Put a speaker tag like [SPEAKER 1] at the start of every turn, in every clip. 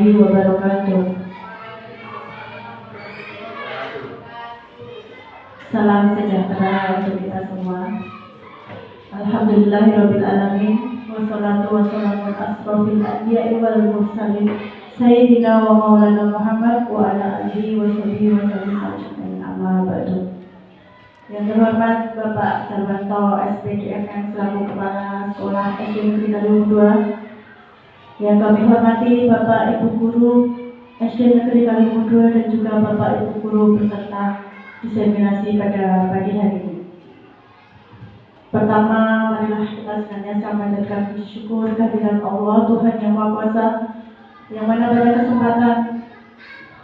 [SPEAKER 1] warahmatullahi wabarakatuh. Salam sejahtera untuk kita semua. Alhamdulillahirabbil alamin. Wassalatu wassalamu ala asrofil anbiya'i wal mursalin sayyidina wa maulana Muhammad wa ala alihi wa sahbihi wa sallam ajma'in, amma ba'du. Yang terhormat Bapak Darmanto SPDMM selaku Kepala Sekolah SD Negeri Kaliwung II. Yang kami hormati Bapak Ibu Guru SD Negeri Kaliwung II dan juga Bapak Ibu Guru beserta diseminasi pada pagi hari ini. Pertama, marilah kita senantiasa memanjatkan puji syukur kehadirat Allah Tuhan Yang Maha Kuasa, yang mana pada kesempatan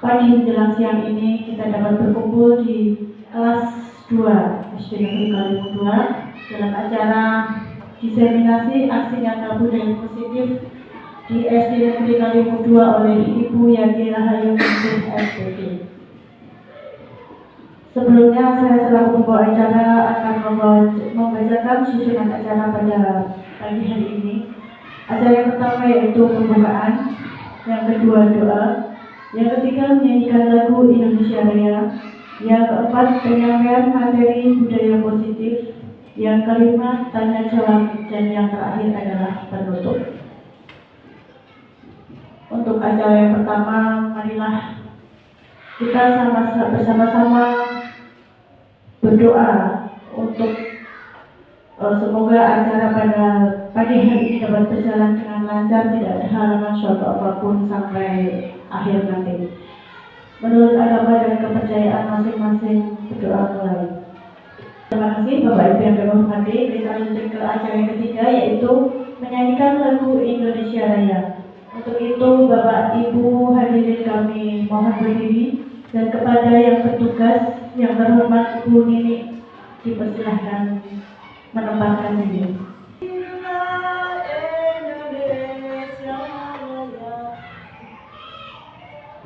[SPEAKER 1] pagi menjelang siang ini kita dapat berkumpul di kelas 2 SD Negeri Kaliwung II dalam acara diseminasi aksi nyata budaya positif di SD Negeri Kaliwung II oleh Ibu Yati Rahayu SPD. Sebelumnya saya selaku pembawa acara akan membacakan susunan acara pada pagi hari ini. Acara yang pertama yaitu pembukaan, yang kedua doa, yang ketiga menyanyikan lagu Indonesia Raya, yang keempat penyampaian materi budaya positif, yang kelima tanya jawab, dan yang terakhir adalah penutup. Untuk acara yang pertama, marilah kita bersama-sama berdoa untuk semoga acara pada pagi hari ini dapat berjalan dengan lancar, tidak ada halangan suatu apapun sampai akhir nanti. Menurut agama dan kepercayaan masing-masing, berdoa mulai. Terima kasih Bapak Ibu yang kami hormati. Kita lanjut ke acara yang ketiga, yaitu menyanyikan lagu Indonesia Raya. Untuk itu Bapak Ibu hadirin kami mohon berdiri, dan kepada yang bertugas yang terhormat Ibu Nini dipersilahkan menempatkan diri.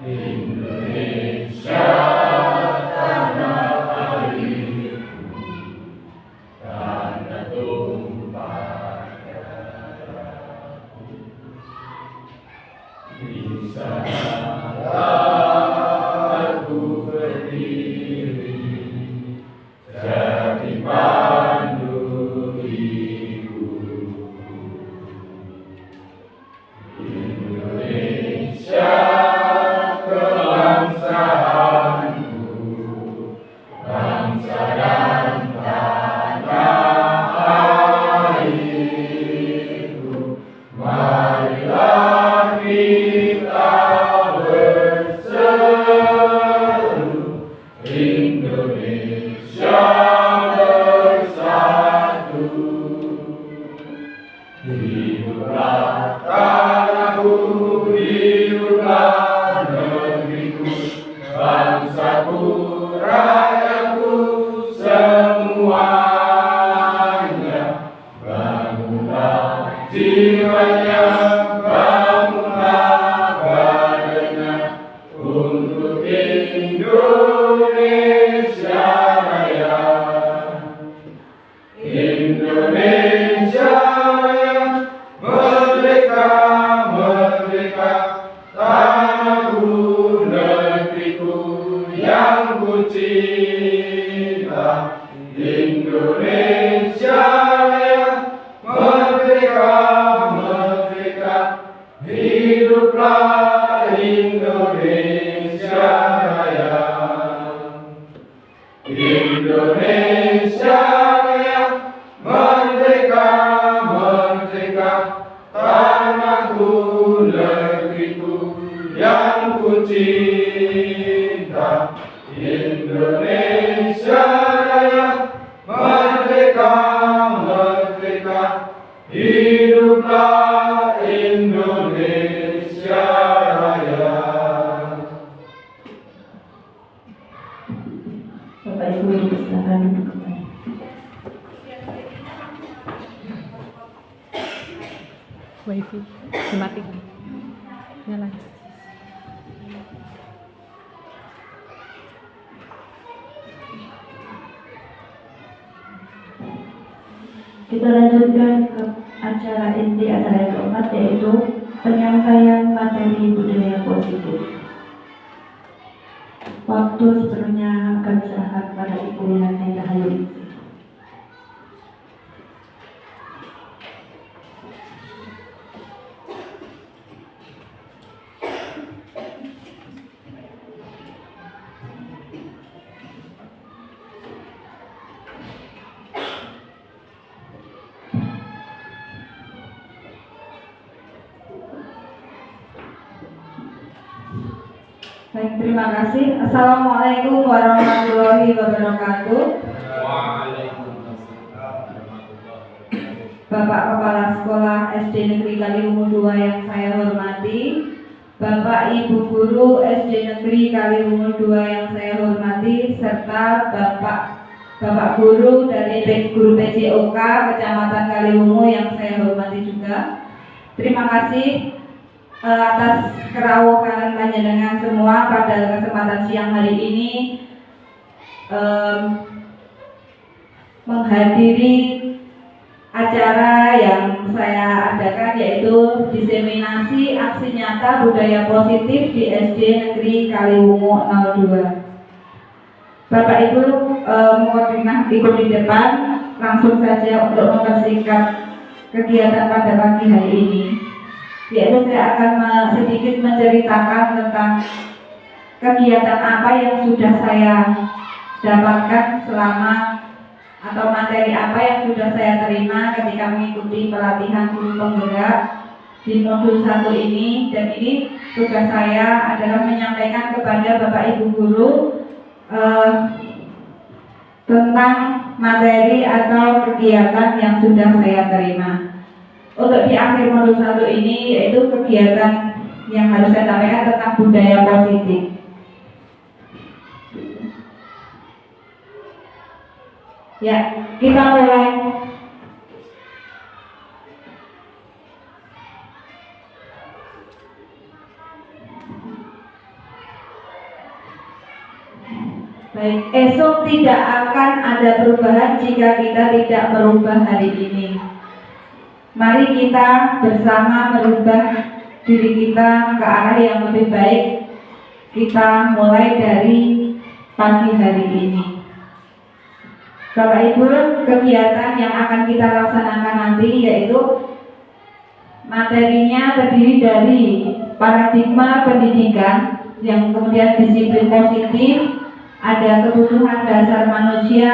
[SPEAKER 2] Indonesia tanah air, tanah tumpah darahku, di sanalah aku berdiri, jadi pandu ibuku. Indonesia bangsa dan tanah airku, marilah kita berseru, Indonesia bersatu. Hiduplah tanahku, hiduplah negeriku, bangsaku, rakyatku semuanya. Bangunlah jiwanya, bangunlah badannya, untuk Indonesia Raya. Indonesia Raya, merdeka, merdeka, tanahku, negeriku yang ku cinta. Indonesia Raya, merdeka, merdeka, hiduplah Indonesia Raya. Indonesia Raya, merdeka, merdeka, tanahku, negeriku yang ku cinta. Indonesia Raya, merdeka, merdeka, hiduplah Indonesia Raya.
[SPEAKER 1] Bapak Ibu dipersilakan duduk kembali.
[SPEAKER 3] Wifi dimatikan, nyala.
[SPEAKER 1] Kita lanjutkan ke acara inti acara yang keempat, yaitu penyampaian materi budaya positif. Waktu sepenuhnya kami serahkan pada Ibu Yanti Rahayu.
[SPEAKER 4] Baik, terima kasih. Assalamualaikum warahmatullahi wabarakatuh. Bapak Kepala Sekolah SD Negeri Kaliwungu II yang saya hormati, Bapak Ibu Guru SD Negeri Kaliwungu II yang saya hormati, serta Bapak Guru dari Guru PJOK Kecamatan Kaliwungu yang saya hormati juga. Terima kasih atas kerawuhan panjenengan semua pada kesempatan siang hari ini menghadiri acara yang saya adakan, yaitu diseminasi aksi nyata budaya positif di SD Negeri Kaliwungu 02. Bapak Ibu mohon ikut di depan, langsung saja untuk mempersingkat kegiatan pada pagi hari ini. Yaitu saya akan sedikit menceritakan tentang kegiatan apa yang sudah saya dapatkan selama, atau materi apa yang sudah saya terima ketika mengikuti pelatihan guru penggerak di modul 1 ini. Dan ini tugas saya adalah menyampaikan kepada Bapak Ibu Guru tentang materi atau kegiatan yang sudah saya terima. Untuk di akhir modul 1 ini, yaitu kegiatan yang harus saya sampaikan tentang budaya positif. Ya, kita mulai. Baik, esok tidak akan ada perubahan jika kita tidak merubah hari ini. Mari kita bersama merubah diri kita ke arah yang lebih baik. Kita mulai dari pagi hari ini. Bapak Ibu, kegiatan yang akan kita laksanakan nanti yaitu materinya terdiri dari paradigma pendidikan, yang kemudian disiplin positif, ada kebutuhan dasar manusia,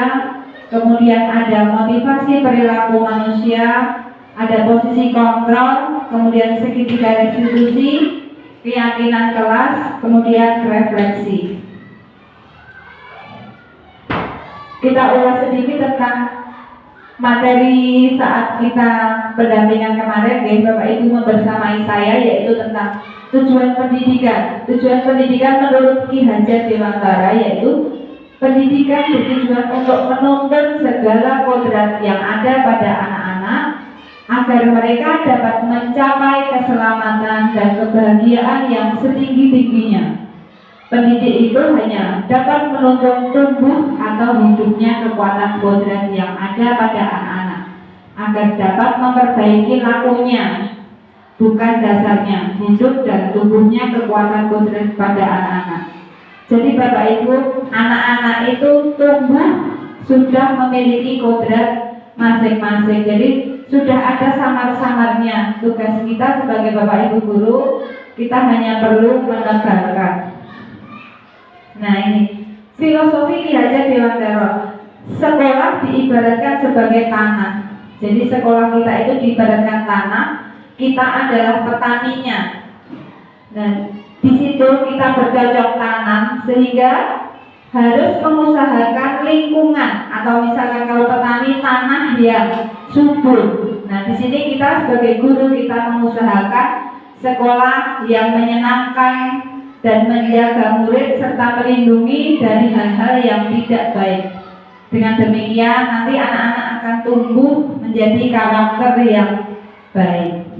[SPEAKER 4] kemudian ada motivasi perilaku manusia, ada posisi kontrol, kemudian segitiga restitusi, keyakinan kelas, kemudian refleksi. Kita ulas sedikit tentang materi saat kita pendampingan kemarin, ya, Bapak Ibu membersamai saya, yaitu tentang tujuan pendidikan. Tujuan pendidikan menurut Ki Hajar Dewantara yaitu pendidikan bertujuan untuk menuntun segala kodrat yang ada pada anak-anak agar mereka dapat mencapai keselamatan dan kebahagiaan yang setinggi-tingginya. Pendidik itu hanya dapat menuntun tumbuh atau hidupnya kekuatan kodrat yang ada pada anak-anak agar dapat memperbaiki lakunya, bukan dasarnya, hidup dan tumbuhnya kekuatan kodrat pada anak-anak. Jadi Bapak Ibu, anak-anak itu tumbuh sudah memiliki kodrat masing-masing. Jadi sudah ada samar-samarnya. Tugas kita sebagai Bapak Ibu Guru, kita hanya perlu menebarkan. Nah ini filosofi Ki Hajar Dewantara. Sekolah diibaratkan sebagai tanah. Jadi sekolah kita itu diibaratkan tanah. Kita adalah petaninya. Dan di situ kita bercocok tanam, sehingga harus mengusahakan lingkungan, atau misalkan kalau petani tanah yang subur. Nah di sini kita sebagai guru kita mengusahakan sekolah yang menyenangkan dan menjaga murid serta melindungi dari hal-hal yang tidak baik. Dengan demikian nanti anak-anak akan tumbuh menjadi karakter yang baik.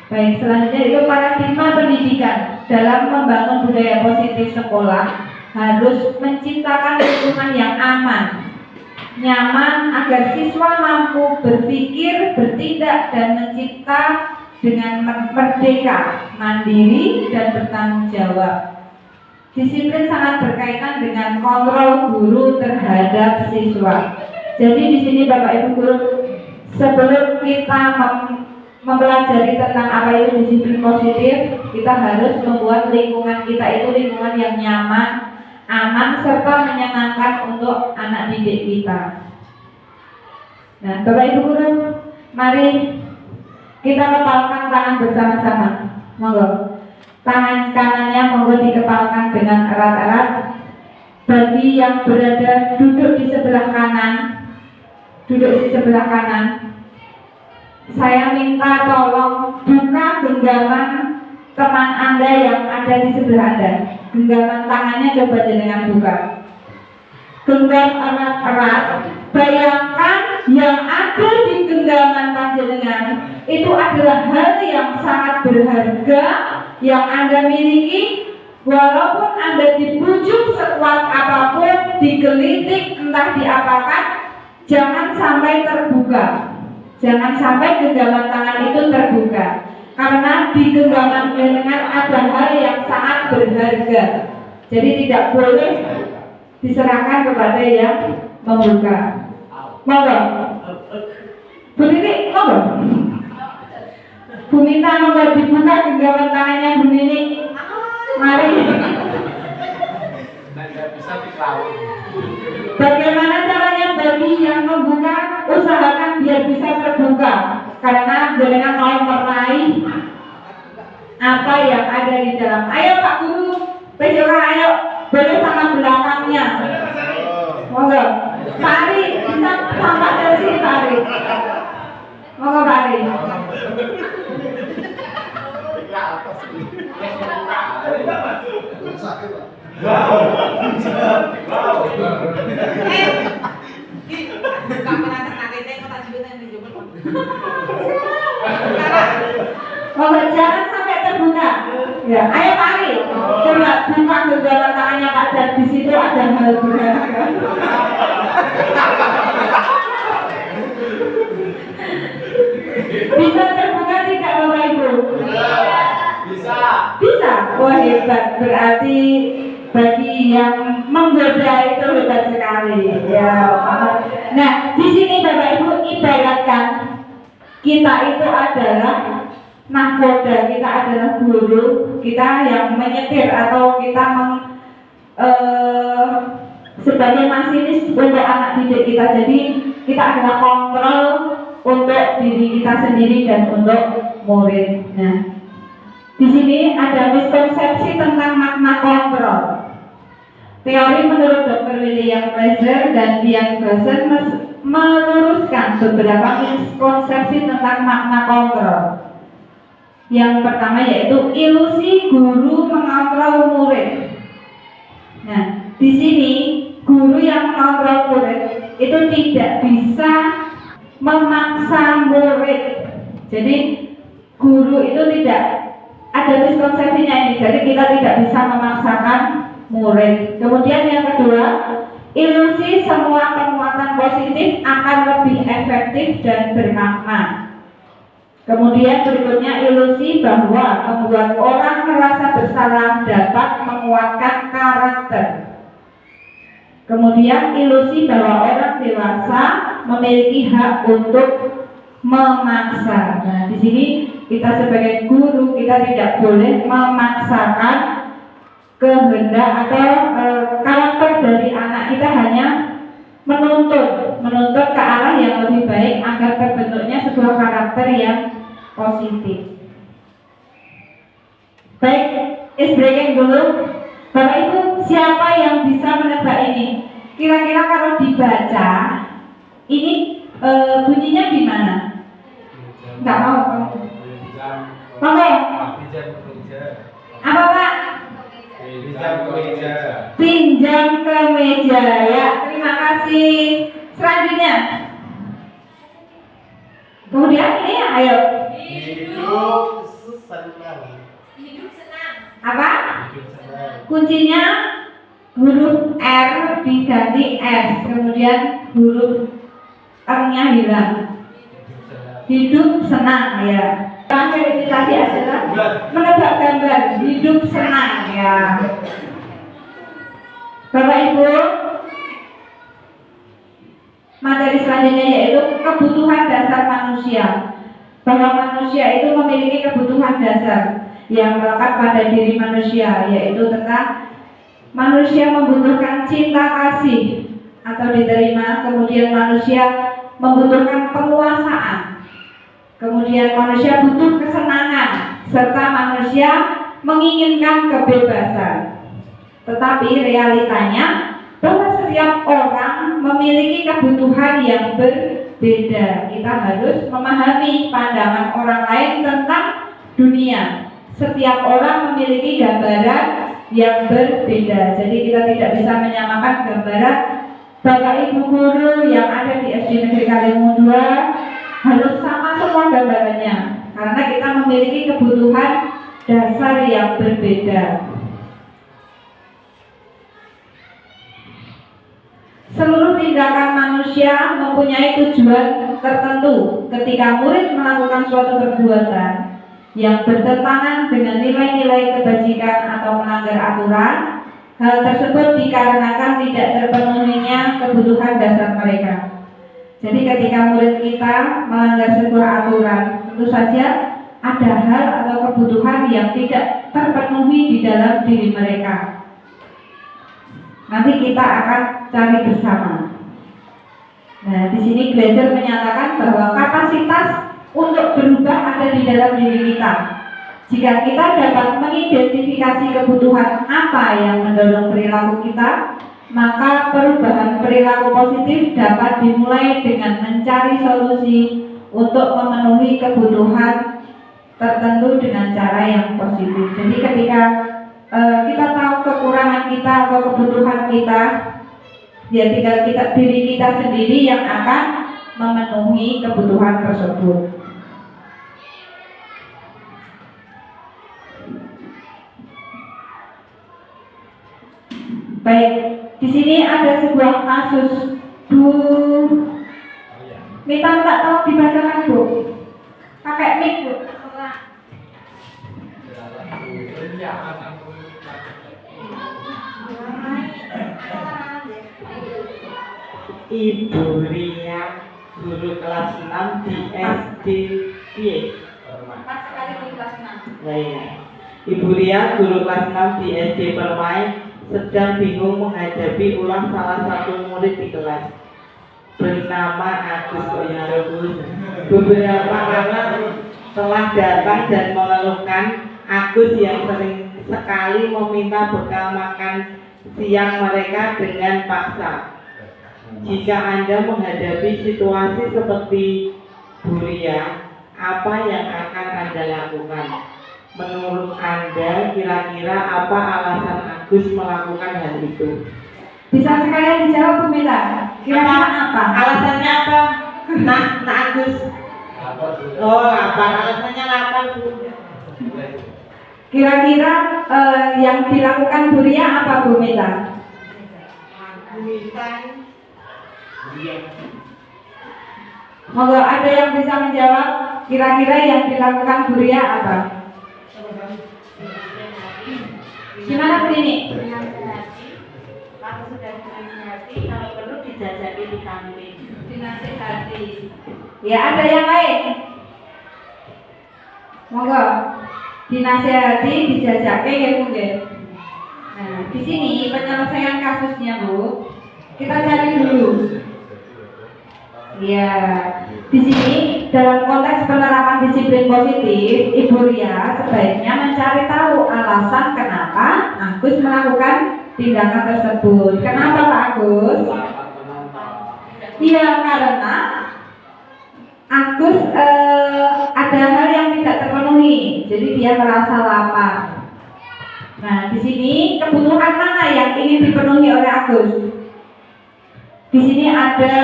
[SPEAKER 4] Baik, selanjutnya itu paradigma pendidikan. Dalam membangun budaya positif sekolah harus menciptakan lingkungan yang aman. nyaman agar siswa mampu berpikir, bertindak, dan mencipta dengan merdeka, mandiri, dan bertanggung jawab. Disiplin sangat berkaitan dengan kontrol guru terhadap siswa. Jadi di sini Bapak Ibu guru, sebelum kita mempelajari tentang apa itu disiplin positif, kita harus membuat lingkungan kita itu lingkungan yang nyaman, aman, serta menyenangkan untuk anak didik kita. Nah, Bapak Ibu guru, mari kita kepalkan tangan bersama-sama. Monggo. Tangan kanannya monggo dikepalkan dengan erat-erat. Bagi yang berada duduk di sebelah kanan, saya minta tolong buka genggaman teman Anda yang ada di sebelah Anda. Genggaman tangannya coba jenengan buka. Genggam erat-erat. Bayangkan yang ada di genggaman panjenengan itu adalah hal yang sangat berharga yang Anda miliki. Walaupun Anda dibujuk sekuat apapun, digelitik entah diapakan, jangan sampai terbuka. Jangan sampai genggaman tangan itu terbuka. Karena di genggaman panjenengan ada hal yang sangat berharga. Jadi tidak boleh diserahkan kepada yang membuka. Monggo. Bu Nini, monggo. Bu Minta monggo dibuka genggaman tangannya Bu Nini. Mari. Bagaimana caranya bagi yang membuka? Usahakan biar bisa terbuka. Karena jenengan mau meraih apa yang ada di dalam. Ayo Pak Guru, PJK ayo. Boleh sama belakangnya. Monggo. Pak Ari, bisa tampak dari sini Pak Ari. Monggo Pak Ari. Monggo jangan sampai terbuka. Ya, ayo Pak Ari. Coba buka genggaman tangannya Pak dan di situ ada hal berharga. Bisa terbuka tidak Bapak Ibu?
[SPEAKER 2] Bisa.
[SPEAKER 4] Bisa. Wah hebat. Berarti bagi yang menggoda itu hebat sekali. Ya. Nah, di sini Bapak Ibu ibaratkan kita itu adalah nahkoda, kita adalah guru, kita yang menyetir atau kita sebagai masinis untuk anak didik kita. Jadi kita adalah kontrol untuk diri kita sendiri dan untuk murid. Nah, di sini ada miskonsepsi tentang makna kontrol. Teori menurut Dr. William Fraser dan Dian Basen meluruskan beberapa miskonsepsi tentang makna kontrol. Yang pertama yaitu ilusi guru mengontrol murid. Nah, di sini guru yang mengontrol murid itu tidak bisa memaksa murid. Jadi guru itu tidak ada miskonsepsinya ini. Jadi kita tidak bisa memaksakan murid. Kemudian yang kedua, ilusi semua penguatan positif akan lebih efektif dan bermakna. Kemudian berikutnya ilusi bahwa membuat orang merasa bersalah dapat menguatkan karakter. Kemudian ilusi bahwa orang dewasa memiliki hak untuk memaksa. Nah, di sini kita sebagai guru kita tidak boleh memaksakan kehendak atau karakter dari anak kita, hanya menuntut ke arah yang lebih baik agar terbentuknya sebuah karakter yang positif. Baik, is breaking dulu. Bapak Ibu, siapa yang bisa menebak ini? Kira-kira kalau dibaca ini bunyinya gimana? Enggak mau kamu. Oke. Apa Pak?
[SPEAKER 2] Pinjam ke meja.
[SPEAKER 4] Pinjam ke meja ya. Terima kasih. Selanjutnya. Kemudian ini ayo.
[SPEAKER 2] Hidup senang.
[SPEAKER 4] Apa?
[SPEAKER 2] Hidup senang.
[SPEAKER 4] Kuncinya huruf R diganti S, kemudian huruf R-nya hilang. Hidup senang ya. Terakhir ini tadi adalah menebak gambar hidup senang ya. Bapak Ibu, materi selanjutnya yaitu kebutuhan dasar manusia. Bahwa manusia itu memiliki kebutuhan dasar yang melekat pada diri manusia, yaitu tentang manusia membutuhkan cinta kasih atau diterima, kemudian manusia membutuhkan penguasaan, kemudian manusia butuh kesenangan, serta manusia menginginkan kebebasan. Tetapi realitanya bahwa setiap orang memiliki kebutuhan yang berbeda. Kita harus memahami pandangan orang lain tentang dunia. Setiap orang memiliki gambaran yang berbeda. Jadi kita tidak bisa menyamakan gambaran Bapak Ibu guru yang ada di SD Negeri Kalimun 2 harus sama semua gambarannya, karena kita memiliki kebutuhan dasar yang berbeda. Seluruh tindakan manusia mempunyai tujuan tertentu. Ketika murid melakukan suatu perbuatan yang bertentangan dengan nilai-nilai kebajikan atau melanggar aturan, hal tersebut dikarenakan tidak terpenuhinya kebutuhan dasar mereka. Jadi ketika murid kita melanggar sebuah aturan, tentu saja ada hal atau kebutuhan yang tidak terpenuhi di dalam diri mereka. Nanti kita akan cari bersama. Nah, di sini Glaser menyatakan bahwa kapasitas untuk berubah ada di dalam diri kita. Jika kita dapat mengidentifikasi kebutuhan apa yang mendorong perilaku kita, maka perubahan perilaku positif dapat dimulai dengan mencari solusi untuk memenuhi kebutuhan tertentu dengan cara yang positif. Jadi ketika kita tahu kekurangan kita atau kebutuhan kita, ya tinggal diri kita sendiri yang akan memenuhi kebutuhan tersebut. Baik, di sini ada sebuah kasus. Minta tolong dibacakan Bu. Pakai mic Bu.
[SPEAKER 5] Ibu Ria, guru kelas 6 di SD Piye?
[SPEAKER 4] Pas sekali di kelas 6.
[SPEAKER 5] Ya. Ibu Ria, guru kelas 6 di SD Permai, sedang bingung menghadapi ulang salah satu murid di kelas bernama Agus. Beberapa anak telah datang dan mengeluhkan Agus yang sering sekali meminta bekal makan siang mereka dengan paksa. Jika Anda menghadapi situasi seperti Bu Ria, apa yang akan Anda lakukan? Menurut Anda, kira-kira apa alasan Agus melakukan hal itu?
[SPEAKER 4] Bisa sekalian dijawab Bu Mila. Kira-kira apa?
[SPEAKER 5] Alasannya apa? Nah Agus. Oh, lapar. Alasannya lapar Bu.
[SPEAKER 4] Kira-kira yang dilakukan Bu Ria apa Bu Mila? Monggo ada yang bisa menjawab kira-kira yang dilakukan Bu Ria apa? Gimana Bu ini?
[SPEAKER 1] Aku sudah dinasihati, kalau perlu dijajaki di kantin. Dinasihati.
[SPEAKER 4] Ya, ada yang lain? Monggo dinasihati, dijajaki ya Bu. Nah, di sini penyelesaian kasusnya Bu, kita cari dulu. Ya, di sini dalam konteks penerapan disiplin positif, Ibu Ria sebaiknya mencari tahu alasan kenapa Agus melakukan tindakan tersebut. Kenapa Pak Agus? Iya, karena Agus ada hal yang tidak terpenuhi, jadi dia merasa lapar. Nah, di sini kebutuhan mana yang ingin dipenuhi oleh Agus? Di sini ada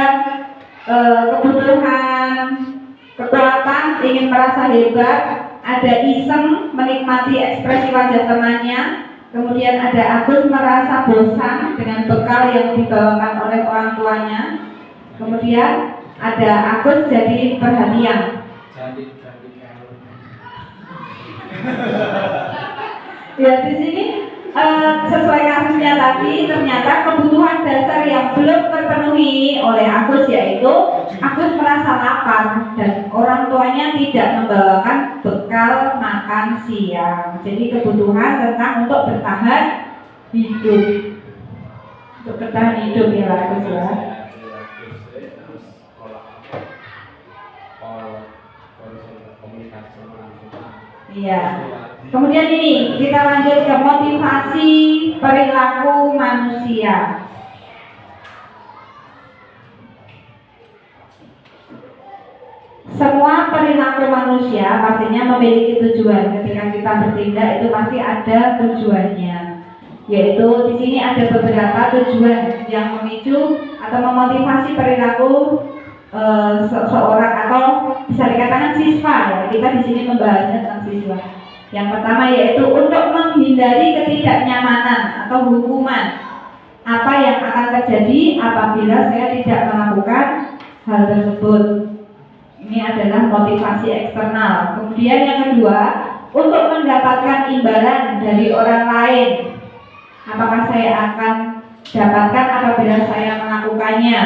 [SPEAKER 4] kebutuhan kekuatan, ingin merasa hebat, ada iseng, menikmati ekspresi wajah temannya, kemudian ada Agus merasa bosan dengan bekal bekal yang dibawakan oleh orang tuanya. Kemudian ada Agus jadi perhatian. Ya di sini sesuai kasusnya tadi, ternyata kebutuhan dasar yang belum terpenuhi oleh Agus yaitu Agus merasa lapar dan orang tuanya tidak membawakan bekal makan siang. Jadi kebutuhan tentang untuk bertahan hidup, untuk bertahan hidup ya Agus ya. Iya. Kemudian ini kita lanjut ke motivasi perilaku manusia. Semua perilaku manusia pastinya memiliki tujuan. Ketika kita bertindak itu pasti ada tujuannya. Yaitu di sini ada beberapa tujuan yang memicu atau memotivasi perilaku seorang atau bisa dikatakan siswa ya. Kita di sini membahasnya tentang siswa. Yang pertama yaitu untuk menghindari ketidaknyamanan atau hukuman. Apa yang akan terjadi apabila saya tidak melakukan hal tersebut. Ini adalah motivasi eksternal. Kemudian yang kedua, untuk mendapatkan imbalan dari orang lain. Apakah saya akan dapatkan apabila saya melakukannya?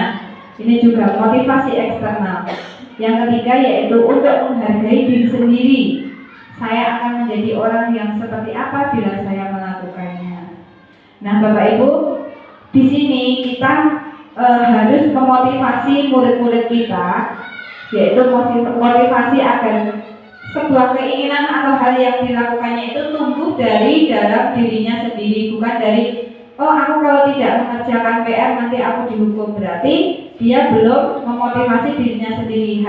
[SPEAKER 4] Ini juga motivasi eksternal. Yang ketiga yaitu untuk menghargai diri sendiri. Saya akan menjadi orang yang seperti apa bila saya melakukannya. Nah, Bapak Ibu, di sini kita harus memotivasi murid-murid kita, yaitu motivasi agar sebuah keinginan atau hal yang dilakukannya itu tumbuh dari dalam dirinya sendiri, bukan dari oh aku kalau tidak mengerjakan PR nanti aku dihukum. Berarti dia belum memotivasi dirinya sendiri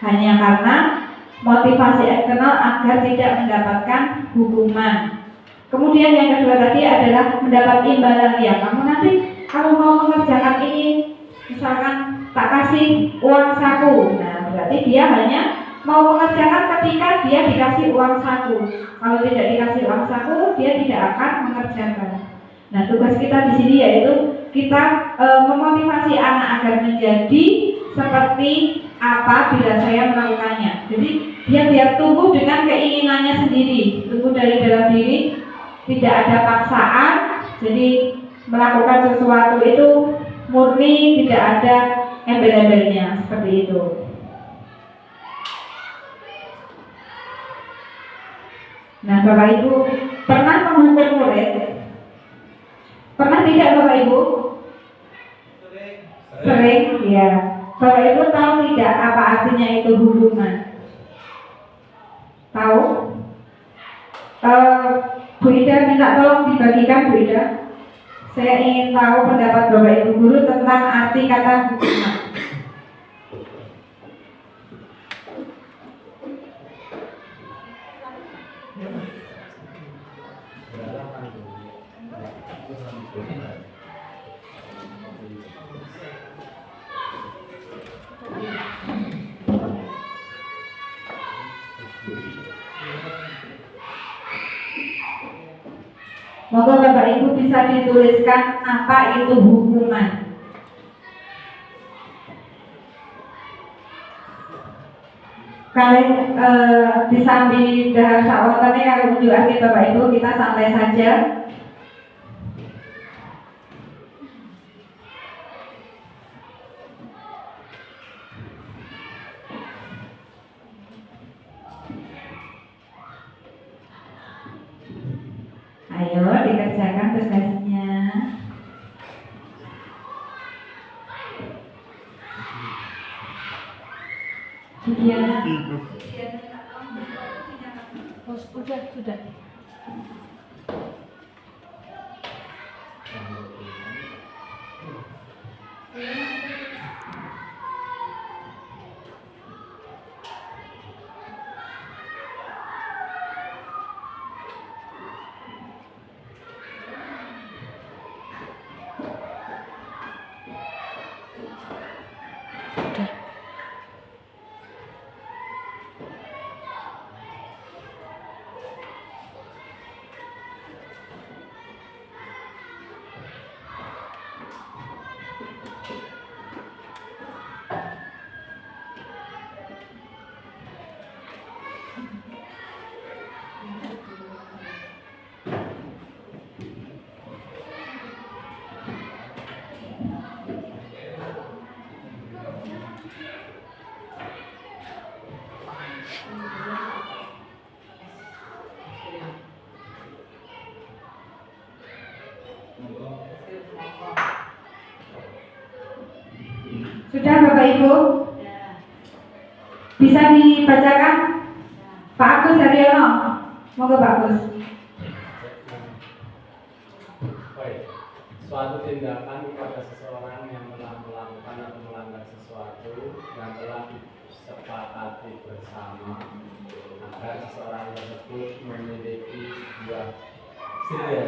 [SPEAKER 4] hanya karena motivasi eksternal agar tidak mendapatkan hukuman. Kemudian yang kedua tadi adalah mendapat imbalan. Ya, kamu nanti kalau mau mengerjakan ini, misalkan tak kasih uang saku. Nah, berarti dia hanya mau mengerjakan ketika dia dikasih uang saku. Kalau tidak dikasih uang saku, dia tidak akan mengerjakan. Nah, tugas kita di sini yaitu kita memotivasi anak agar menjadi seperti apa bila saya melakukannya. Jadi dia biar tumbuh dengan keinginannya sendiri, tumbuh dari dalam diri, tidak ada paksaan. Jadi melakukan sesuatu itu murni, tidak ada embel-embelnya seperti itu. Nah, Bapak Ibu pernah menghukum murid? Pernah tidak Bapak Ibu? Sering, ya. Bapak Ibu tahu tidak apa artinya itu hukuman? Tahu? Bu Ida minta tolong dibagikan Bu Ida. Saya ingin tahu pendapat Bapak Ibu guru tentang arti kata hukuman. Moga Bapak Ibu bisa dituliskan apa itu hukuman. Kalian disambi dahar sawatane kalau unjuk ati Bapak Ibu, kita santai saja. Ayo dikerjakan tugasnya.
[SPEAKER 3] Sudah.
[SPEAKER 4] Sudah Bapak Ibu? Bisa dibacakan? Pak Agus Haryono, monggo Pak Agus.
[SPEAKER 2] Baik. Suatu tindakan kepada seseorang yang telah melakukan atau melanggar sesuatu yang telah disepakati bersama agar seseorang tersebut memiliki sebuah sehingga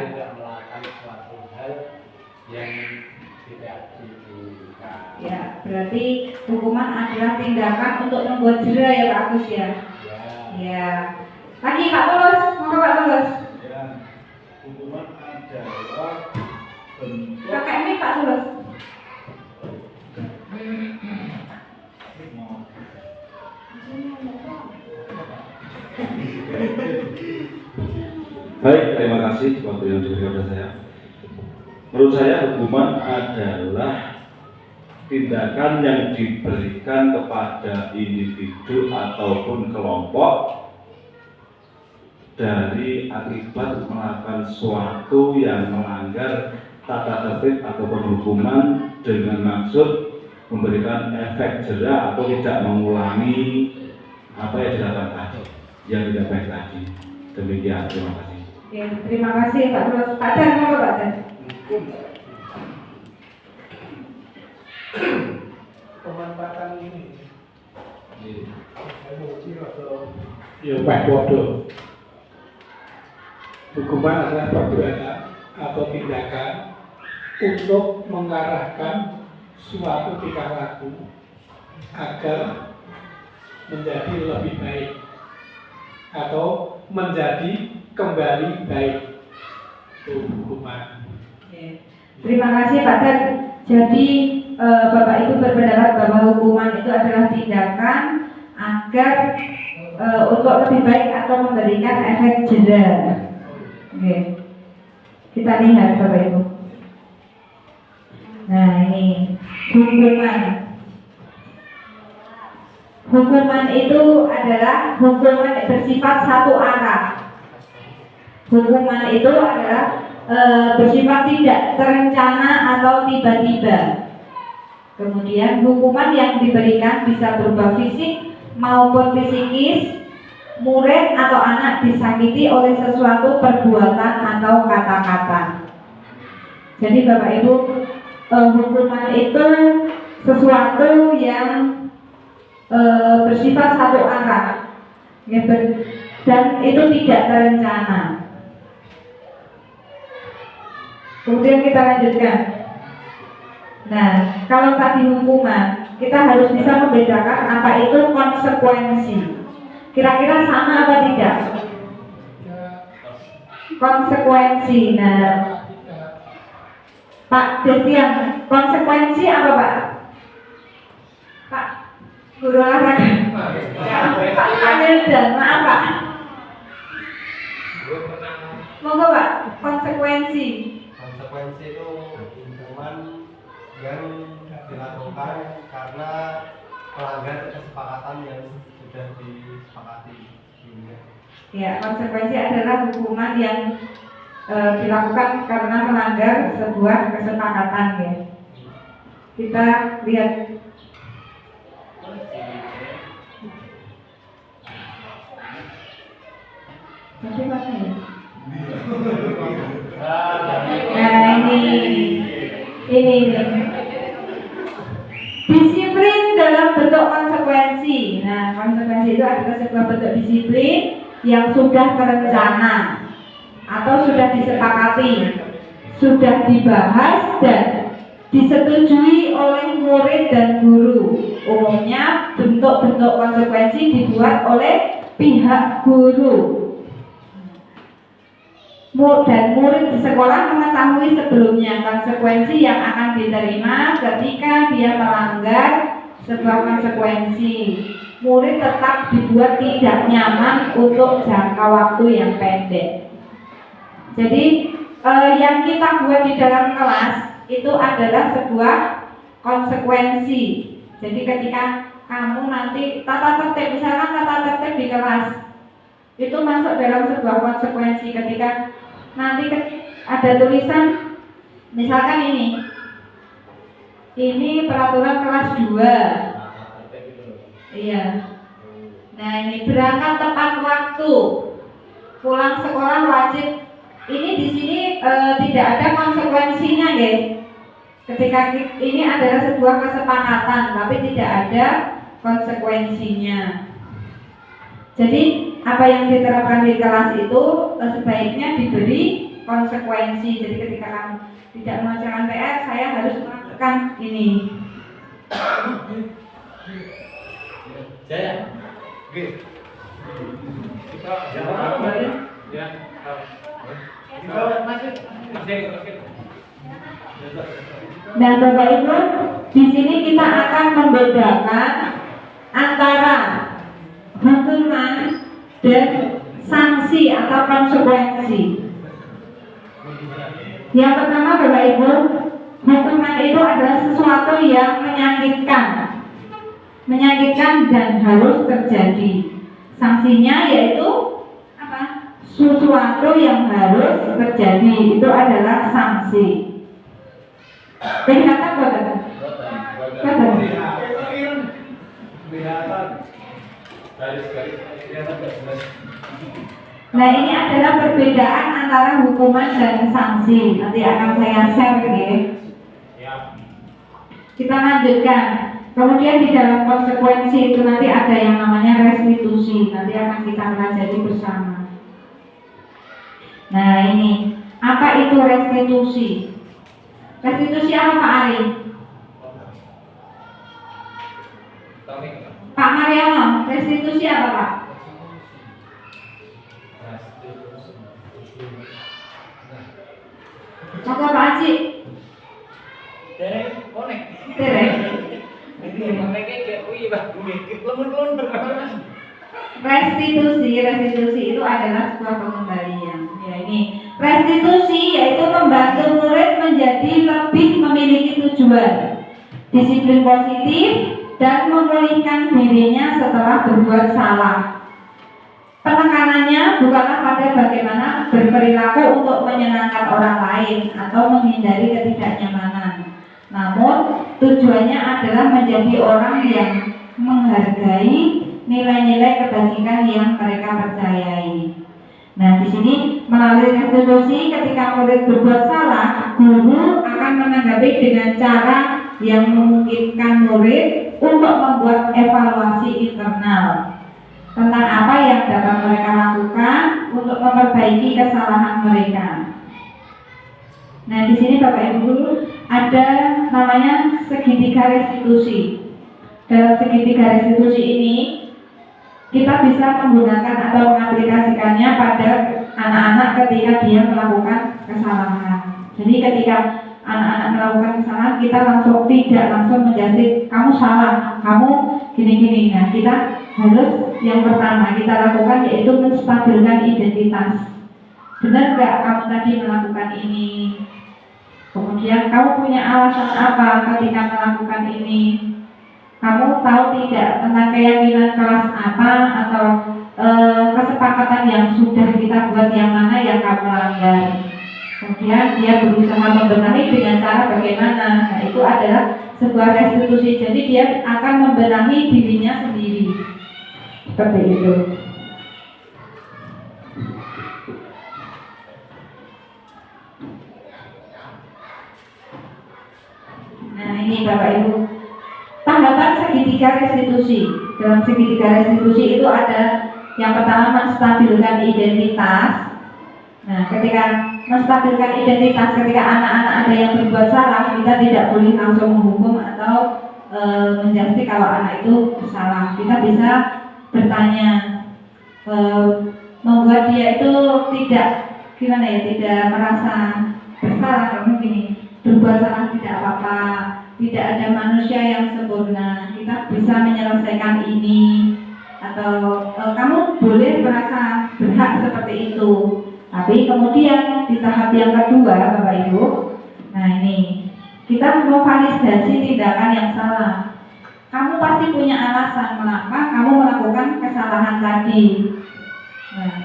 [SPEAKER 2] tidak melakukan suatu hal yang tidak diinginkan.
[SPEAKER 4] Ya, berarti hukuman adalah tindakan untuk membuat jera ya Pak Agus ya. Ya. Lagi Pak Tulus, monggo Pak Tulus.
[SPEAKER 6] Ya, hukuman adalah bentuk
[SPEAKER 4] Pakai mic Pak Tulus.
[SPEAKER 6] Baik, terima kasih waktu yang diberikan kepada saya. Menurut saya hukuman adalah tindakan yang diberikan kepada individu ataupun kelompok dari akibat melakukan suatu yang melanggar tata tertib ataupun hukuman dengan maksud memberikan efek jera atau tidak mengulangi apa yang dilakukan tadi, yang tidak baik tadi. Demikian, terima kasih.
[SPEAKER 4] Ya, terima kasih Pak Tulus. Pak Dan, monggo Pak Dan.
[SPEAKER 7] Pemanfaatan ini ya Pak Bodo. Hukuman adalah perbuatan atau tindakan untuk mengarahkan suatu tingkah laku agar menjadi lebih baik atau menjadi kembali baik. Itu hukuman.
[SPEAKER 4] Terima kasih Pak Dan. Jadi Bapak Ibu berpendapat bahwa hukuman itu adalah tindakan agar untuk lebih baik atau memberikan efek jera. Oke. Kita lihat Bapak Ibu. Nah ini hukuman. Hukuman itu adalah hukuman yang bersifat satu arah. Hukuman itu adalah bersifat tidak terencana atau tiba-tiba. Kemudian hukuman yang diberikan bisa berupa fisik maupun psikis. Murid atau anak disakiti oleh sesuatu perbuatan atau kata-kata. Jadi Bapak Ibu, hukuman itu sesuatu yang bersifat satu arah, dan itu tidak terencana. Kemudian kita lanjutkan. Nah, kalau tadi hukuman, kita harus bisa membedakan apa itu konsekuensi. Kira-kira sama apa tidak? Konsekuensi. Nah, Pak Destian, konsekuensi apa Pak? Pak Guru olahraga. Pak Amirdan, maaf Pak. Monggo Pak, konsekuensi.
[SPEAKER 2] Konsekuensi itu hukuman yang dilakukan karena melanggar kesepakatan yang sudah disepakati.
[SPEAKER 4] Ya, konsekuensi adalah hukuman yang dilakukan karena melanggar sebuah kesepakatan ya. Kita lihat. Tapi mana ya? Nah ini. Disiplin dalam bentuk konsekuensi. Nah, konsekuensi itu adalah sebuah bentuk disiplin yang sudah terencana atau sudah disepakati, sudah dibahas dan disetujui oleh murid dan guru. Umumnya bentuk-bentuk konsekuensi dibuat oleh pihak guru. Dan murid di sekolah mengetahui sebelumnya konsekuensi yang akan diterima ketika dia melanggar sebuah konsekuensi. Murid tetap dibuat tidak nyaman untuk jangka waktu yang pendek. Jadi yang kita buat di dalam kelas itu adalah sebuah konsekuensi. Jadi ketika kamu nanti tata tertib, misalkan tata tertib di kelas itu masuk dalam sebuah konsekuensi. Ketika nanti ada tulisan misalkan Ini peraturan kelas 2. Iya. Nah, ini berangkat tepat waktu. Pulang sekolah wajib. Ini di sini tidak ada konsekuensinya, guys. Ketika ini adalah sebuah kesepakatan, tapi tidak ada konsekuensinya. Jadi apa yang diterapkan di kelas itu sebaiknya diberi konsekuensi. Jadi ketika kamu tidak mengerjakan PR, saya harus melakukan ini.
[SPEAKER 8] Jaya. Oke. Kita jawab apa ya? Ya. Kita masih.
[SPEAKER 4] Nah, Bapak Ibu, di sini kita akan membedakan antara hukuman dan sanksi atau konsekuensi. Yang pertama, Bapak Ibu, hukuman itu adalah sesuatu yang menyakitkan dan harus terjadi. Sanksinya yaitu apa? Sesuatu yang harus terjadi, itu adalah sanksi. Kelihatan bukan? Nah, ini adalah perbedaan antara hukuman dan sanksi. Nanti akan saya share ya. Kita lanjutkan. Kemudian di dalam konsekuensi itu nanti ada yang namanya restitusi. Nanti akan kita pelajari bersama. Nah, ini apa itu restitusi? Restitusi apa Pak Ari? Pak Mariano, restitusi apa Pak? Maka Pak Haji?
[SPEAKER 8] Derek, konek.
[SPEAKER 4] Derek. Restitusi itu adalah sebuah pengembalian. Ya, ini restitusi yaitu membantu murid menjadi lebih memiliki tujuan, disiplin positif, dan memulihkan dirinya setelah berbuat salah. Penekanannya bukanlah pada bagaimana berperilaku untuk menyenangkan orang lain atau menghindari ketidaknyamanan, namun tujuannya adalah menjadi orang yang menghargai nilai-nilai kebajikan yang mereka percayai. Nah, di sini melalui restitusi, ketika murid berbuat salah, guru akan menanggapi dengan cara yang memungkinkan murid untuk membuat evaluasi internal tentang apa yang dapat mereka lakukan untuk memperbaiki kesalahan mereka. Nah, di sini Bapak Ibu ada namanya segitiga restitusi. Dalam segitiga restitusi ini kita bisa menggunakan atau mengaplikasikannya pada anak-anak ketika dia melakukan kesalahan. Jadi ketika anak-anak melakukan kesalahan, kita tidak langsung menjadi kamu salah, kamu gini-gini. Nah, kita harus yang pertama kita lakukan yaitu menstabilkan identitas. Benar nggak kamu tadi melakukan ini? Kemudian kamu punya alasan apa ketika melakukan ini? Kamu tahu tidak tentang keyakinan kelas apa atau kesepakatan yang sudah kita buat yang mana yang kamu langgar. Kemudian dia berusaha membenahi dengan cara bagaimana. Nah, itu adalah sebuah restitusi. Jadi dia akan membenahi dirinya sendiri. Seperti itu. Nah, ini Bapak Ibu, tanggapan segitiga restitusi. Dalam segitiga restitusi itu ada yang pertama menstabilkan identitas. Nah, ketika menstabilkan identitas, ketika anak-anak ada yang berbuat salah, kita tidak boleh langsung menghukum atau menjasti kalau anak itu bersalah. Kita bisa bertanya, membuat dia itu tidak tidak merasa bersalah. Karena gini, berbuat salah tidak apa-apa, tidak ada manusia yang sempurna, kita bisa menyelesaikan ini, atau kamu boleh merasa berhak seperti itu. Tapi kemudian di tahap yang kedua Bapak Ibu, nah ini kita memvalidasi tindakan yang salah. Kamu pasti punya alasan mengapa kamu melakukan kesalahan tadi. Nah,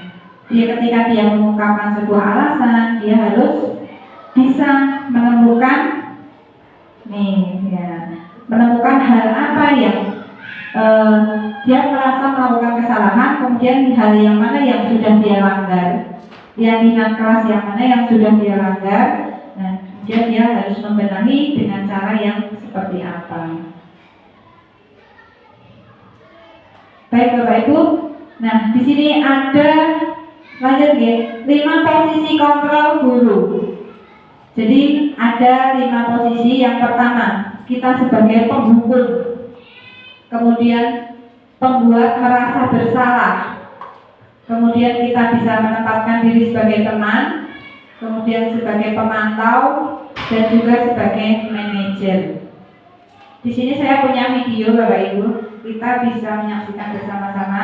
[SPEAKER 4] ketika dia mengungkapkan sebuah alasan, dia harus bisa menemukan nih ya, dia merasa melakukan kesalahan, kemudian hal yang mana yang sudah dia langgar, keyakinan kelas yang mana yang sudah dia langgar. Nah, kemudian dia harus membenahi dengan cara yang seperti apa. Baik Bapak Ibu, nah di sini ada lanjut ya, 5 posisi kontrol guru. Jadi ada 5 posisi. Yang pertama, kita sebagai penghukum, kemudian pembuat merasa bersalah, kemudian kita bisa menempatkan diri sebagai teman, kemudian sebagai pemantau, dan juga sebagai manajer. Di sini saya punya video Bapak Ibu, kita bisa menyaksikan bersama-sama.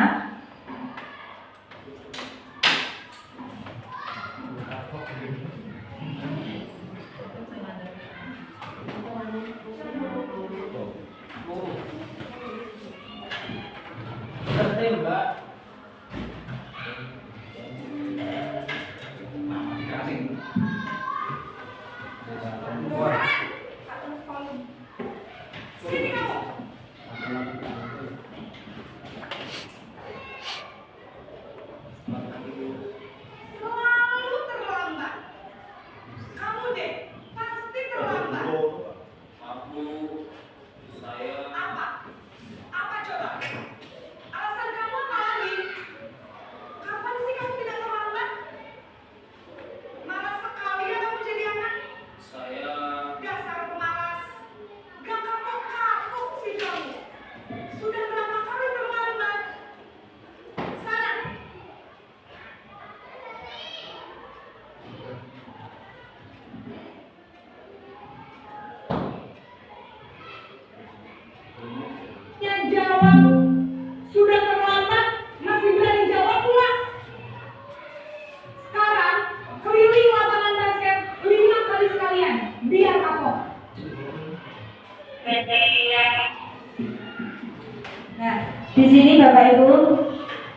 [SPEAKER 4] Nah, di sini Bapak Ibu,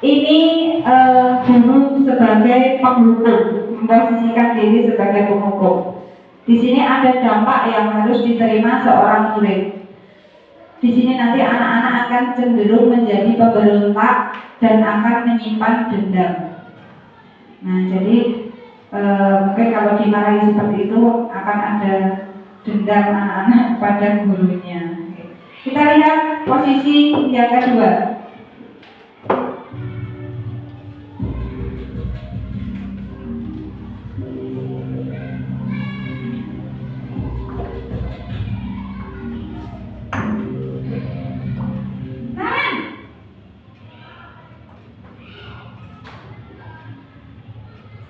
[SPEAKER 4] ini guru sebagai penghukum, memposisikan diri sebagai penghukum. Di sini ada dampak yang harus diterima seorang murid. Di sini nanti anak-anak akan cenderung menjadi pemberontak dan akan menyimpan dendam. Nah, jadi mungkin kalau dimarahi seperti itu akan ada dendam anak-anak kepada gurunya. Kita lihat posisi yang kedua.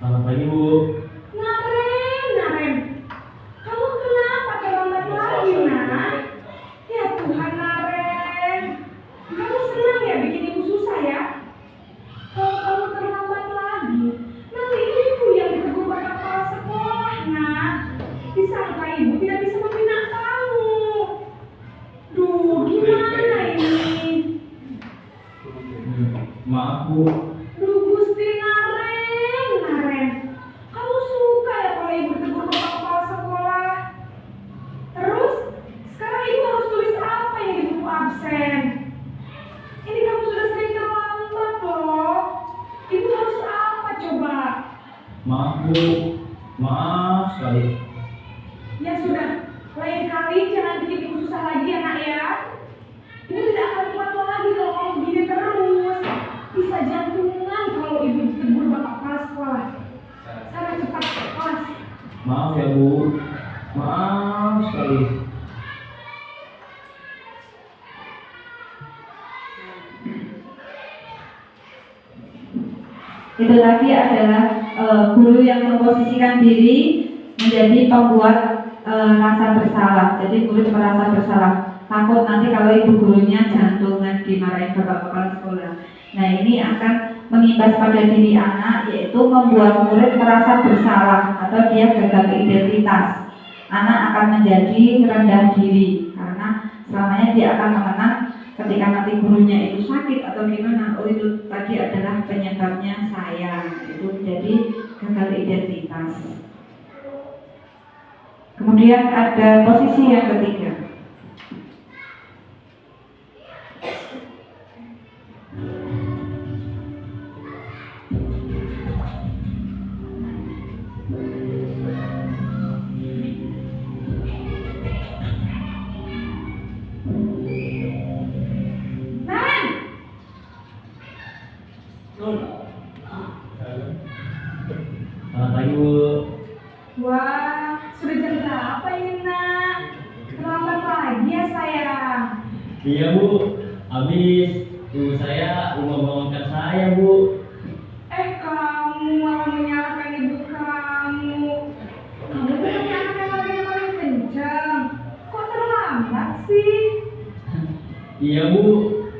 [SPEAKER 8] Selamat pagi Bu.
[SPEAKER 9] Naren, kamu kenapa terlambat lagi nak? Ya Tuhan Naren, kamu senang ya bikin ibu susah ya? Kalau kamu terlambat lagi, nanti ibu yang ditegur pada kepala sekolah nak. Disangka ibu tidak bisa membina kamu. Duh, gimana ini?
[SPEAKER 8] Maaf Bu.
[SPEAKER 9] Duh Gusti Naren, kamu suka ya kalau ibu tegur bapak kepala sekolah? Terus, sekarang ibu harus tulis apa yang di buku absen? Ini kamu sudah sering terlambat loh. Ibu harus apa coba?
[SPEAKER 8] Maaf Bu. Maaf sekali.
[SPEAKER 9] Ya sudah, lain kali jangan bikin ibu susah lagi ya nak ya. Ibu tidak akan kuat lagi kalau kamu begini terus. Bisa jantungan kalau ibu ditegur bapak kepala sekolah. Sana cepat ke kelas.
[SPEAKER 8] Maaf ya Bu. Maaf sekali.
[SPEAKER 4] Itu tadi adalah guru yang memposisikan diri menjadi pembuat rasa bersalah. Jadi murid merasa bersalah, takut nanti kalau ibu gurunya jantungan dimarahin bapak kepala sekolah. Nah, ini akan mengimbas pada diri anak, yaitu membuat murid merasa bersalah atau dia gagal identitas. Anak akan menjadi rendah diri karena selamanya dia akan mengenang ketika nanti gurunya itu sakit atau gimana, oh itu tadi adalah penyebabnya saya, itu menjadi gagal identitas. Kemudian ada posisi yang ketiga.
[SPEAKER 8] Iya Bu, habis ibu saya lupa bangunkan saya Bu.
[SPEAKER 9] Kamu malah menyalahkan ibu kamu. Kamu bukannya anak yang larinya paling kencang. Kok terlambat sih?
[SPEAKER 8] Iya Bu,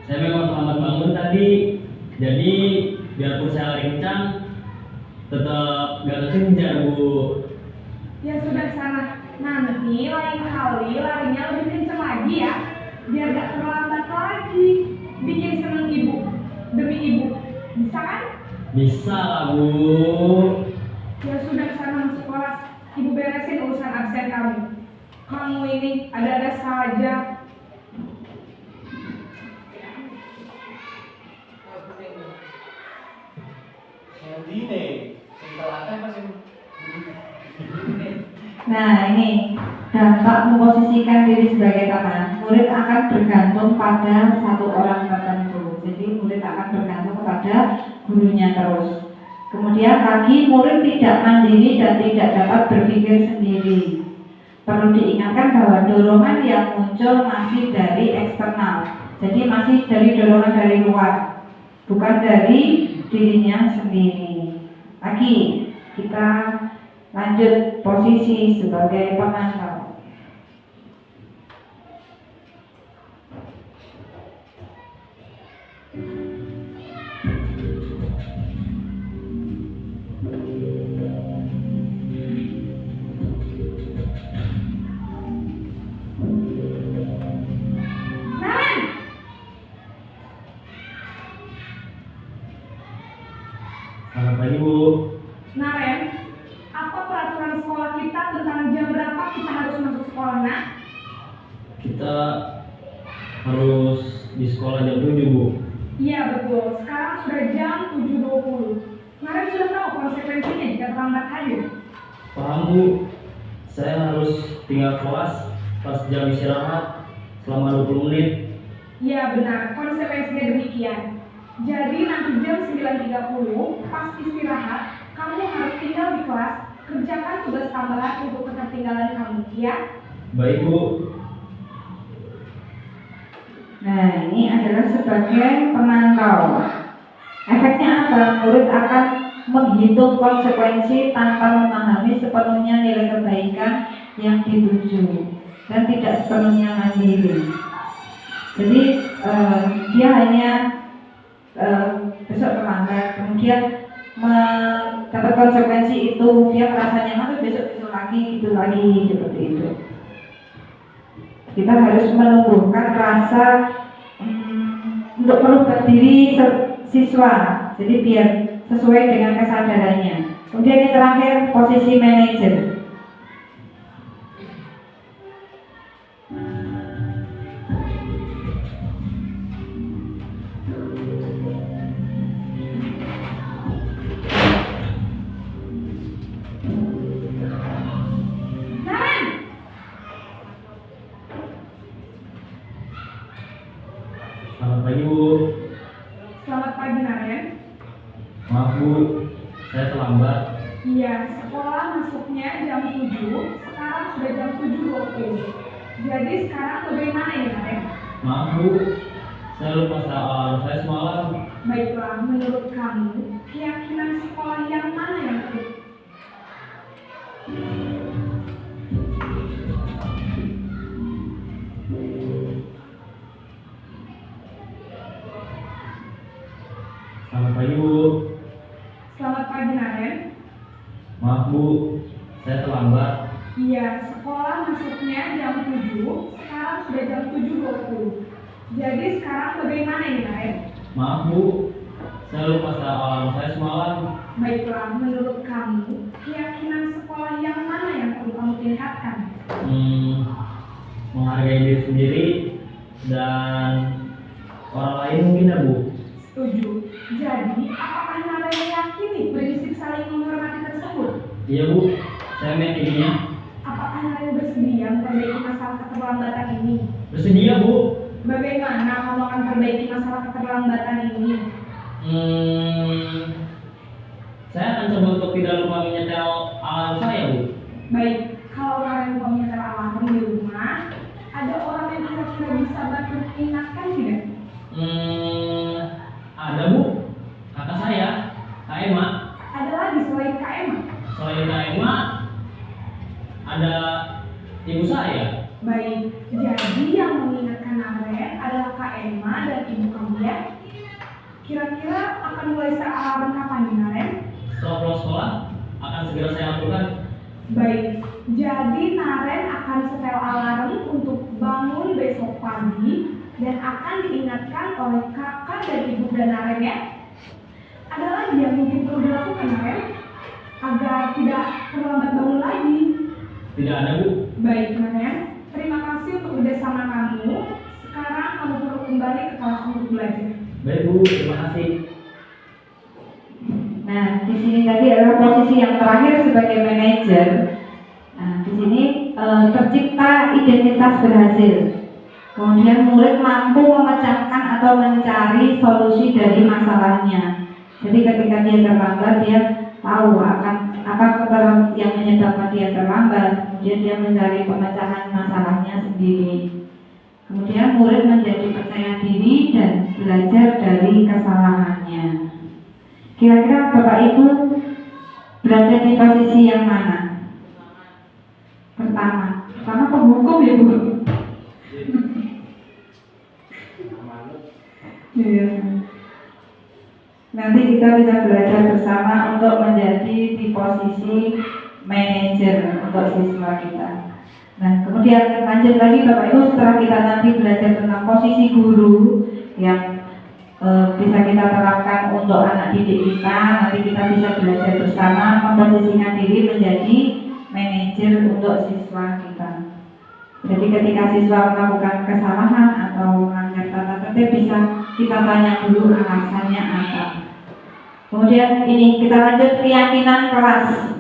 [SPEAKER 8] saya memang terlambat bangun tadi. Jadi biarpun saya lari kencang, tetap gak kekejar Bu.
[SPEAKER 9] Ya sudah sana. Nanti lain kali larinya lebih kencang lagi ya. Biar gak terlambat lagi. Bikin seneng ibu. Demi ibu. Bisa kan?
[SPEAKER 8] Bisa lah Bu.
[SPEAKER 9] Ya sudah sana masuk kelas. Ibu beresin urusan absen kamu. Kamu ini ada-ada saja.
[SPEAKER 4] Nah, ini dampak memposisikan diri sebagai teman. Murid akan bergantung pada satu orang tertentu. Jadi murid akan bergantung kepada gurunya terus. Kemudian lagi murid tidak mandiri dan tidak dapat berpikir sendiri. Perlu diingatkan bahwa dorongan yang muncul masih dari eksternal. Jadi masih dari dorongan dari luar, bukan dari dirinya sendiri. Lagi kita lanjut posisi sebagai pemantau.
[SPEAKER 8] Selamat pagi Bu.
[SPEAKER 9] Naren, apa peraturan sekolah kita tentang jam berapa kita harus masuk sekolah, nak?
[SPEAKER 8] Kita harus di sekolah jam 7 Bu.
[SPEAKER 9] Iya betul, sekarang sudah jam 7.20. Naren sudah tahu konsekuensinya jika terlambat hadir.
[SPEAKER 8] Paham Bu, saya harus tinggal kelas pas jam istirahat selama 20 menit.
[SPEAKER 9] Iya benar, konsekuensinya demikian. Jadi nanti jam 9.30 pas istirahat, kamu harus tinggal di kelas, kerjakan tugas tambahan untuk ketertinggalan kamu, ya?
[SPEAKER 8] Baik Bu.
[SPEAKER 4] Nah, ini adalah sebagai pemantau. Efeknya apa? Murid akan menghitung konsekuensi tanpa memahami sepenuhnya nilai kebaikan yang dituju dan tidak sepenuhnya mandiri. Jadi dia hanya besok terlambat, kemudian dapat konsekuensi itu, dia merasa nyaman, besok lagi gitu lagi seperti itu. Kita harus menumbuhkan rasa untuk merubah diri siswa, jadi biar sesuai dengan kesadarannya. Kemudian yang terakhir posisi manajer.
[SPEAKER 8] Selamat pagi Bu.
[SPEAKER 9] Selamat pagi Naren.
[SPEAKER 8] Maaf Bu, saya terlambat.
[SPEAKER 9] Iya, sekolah masuknya jam 7, sekarang sudah jam 7.20. Jadi sekarang bagaimana ini Naren?
[SPEAKER 8] Maaf Bu, saya lupa alarm saya semalam.
[SPEAKER 9] Baiklah, menurut kamu, keyakinan sekolah yang mana yang tepat?
[SPEAKER 8] Selamat pagi Bu.
[SPEAKER 9] Selamat pagi Naren.
[SPEAKER 8] Maaf Bu, saya terlambat.
[SPEAKER 9] Iya, sekolah masuknya jam 7, sekarang sudah jam 7.20. Jadi sekarang bagaimana ini Naren?
[SPEAKER 8] Maaf Bu, saya lupa alarm saya semalam.
[SPEAKER 9] Baiklah, menurut kamu, keyakinan sekolah yang mana yang perlu kamu tingkatkan?
[SPEAKER 8] Menghargai diri sendiri dan orang lain mungkin ya Bu.
[SPEAKER 9] Setuju. Jadi, apakah Naren meyakini prinsip saling menghormati tersebut?
[SPEAKER 8] Iya Bu, saya meyakininya.
[SPEAKER 9] Apakah Naren bersedia memperbaiki masalah keterlambatan ini?
[SPEAKER 8] Bersedia Bu.
[SPEAKER 9] Bagaimana kamu akan perbaiki masalah keterlambatan ini?
[SPEAKER 8] Saya akan coba untuk tidak lupa menyetel alarm saya Bu.
[SPEAKER 9] Baik, kalau Naren lupa menyetel alarm di rumah, ada orang yang kira-kira bisa bantu ingatkan tidak?
[SPEAKER 8] Ada Bu, kakak saya, Kak Emma.
[SPEAKER 9] Ada lagi selain Kak Emma?
[SPEAKER 8] Selain Kak Emma, ada ibu saya.
[SPEAKER 9] Baik, jadi yang mengingatkan Naren adalah Kak Emma dan ibu kamu ya? Kira-kira akan mulai sealam kapan nih Naren?
[SPEAKER 8] Setelah pulang sekolah, akan segera saya lakukan.
[SPEAKER 9] Baik, jadi Naren akan setel alarm untuk bangun besok pagi dan akan diingatkan oleh kakak dan ibu dan Naren ya. Ada lagi yang mungkin perlu dilakukan Naren agar tidak terlambat bangun lagi?
[SPEAKER 8] Tidak ada Bu.
[SPEAKER 9] Baik Naren, terima kasih untuk kerjasama kamu. Sekarang kamu perlu kembali ke kelas untuk belajar.
[SPEAKER 8] Baik Bu, terima kasih.
[SPEAKER 4] Nah, di sini tadi adalah posisi yang terakhir sebagai manajer. Nah, di sini tercipta identitas berhasil. Kemudian murid mampu memecahkan atau mencari solusi dari masalahnya. Jadi ketika dia terlambat, dia tahu akan apa yang menyebabkan dia terlambat. Kemudian dia mencari pemecahan masalahnya sendiri. Kemudian murid menjadi percaya diri dan belajar dari kesalahannya. Kira-kira Bapak Ibu berada di posisi yang mana? Pertama penghukum ya Bu. Iya. Nanti kita bisa belajar bersama untuk menjadi di posisi manajer untuk siswa kita. Nah, kemudian lanjut lagi Bapak Ibu, setelah kita nanti belajar tentang posisi guru yang bisa kita terapkan untuk anak didik kita, nanti kita bisa belajar bersama memposisikan diri menjadi manajer untuk siswa kita. Jadi ketika siswa melakukan kesalahan atau melanggar tata tertib, bisa kita tanya dulu alasannya apa. Kemudian ini kita lanjut keyakinan kelas.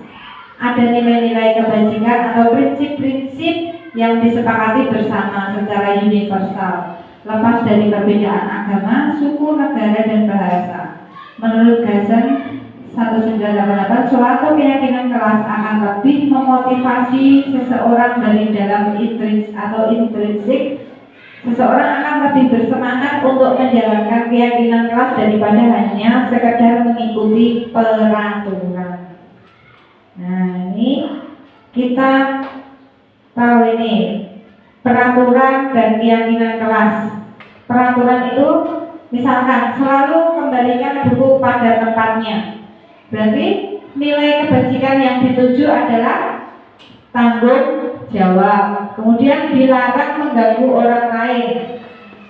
[SPEAKER 4] Ada nilai-nilai kebajikan atau prinsip-prinsip yang disepakati bersama secara universal, lepas dari perbedaan agama, suku, negara, dan bahasa. Menurut Gassen 1988, suatu keyakinan kelas akan lebih memotivasi seseorang dari dalam intrinsik. Seseorang akan lebih bersemangat untuk menjalankan keyakinan kelas daripada hanya sekedar mengikuti peraturan. Nah, ini kita tahu ini peraturan dan keyakinan kelas. Peraturan itu misalkan selalu kembalikan buku pada tempatnya. Berarti nilai kebajikan yang dituju adalah tanggung jawab. Kemudian dilarang mengganggu orang lain.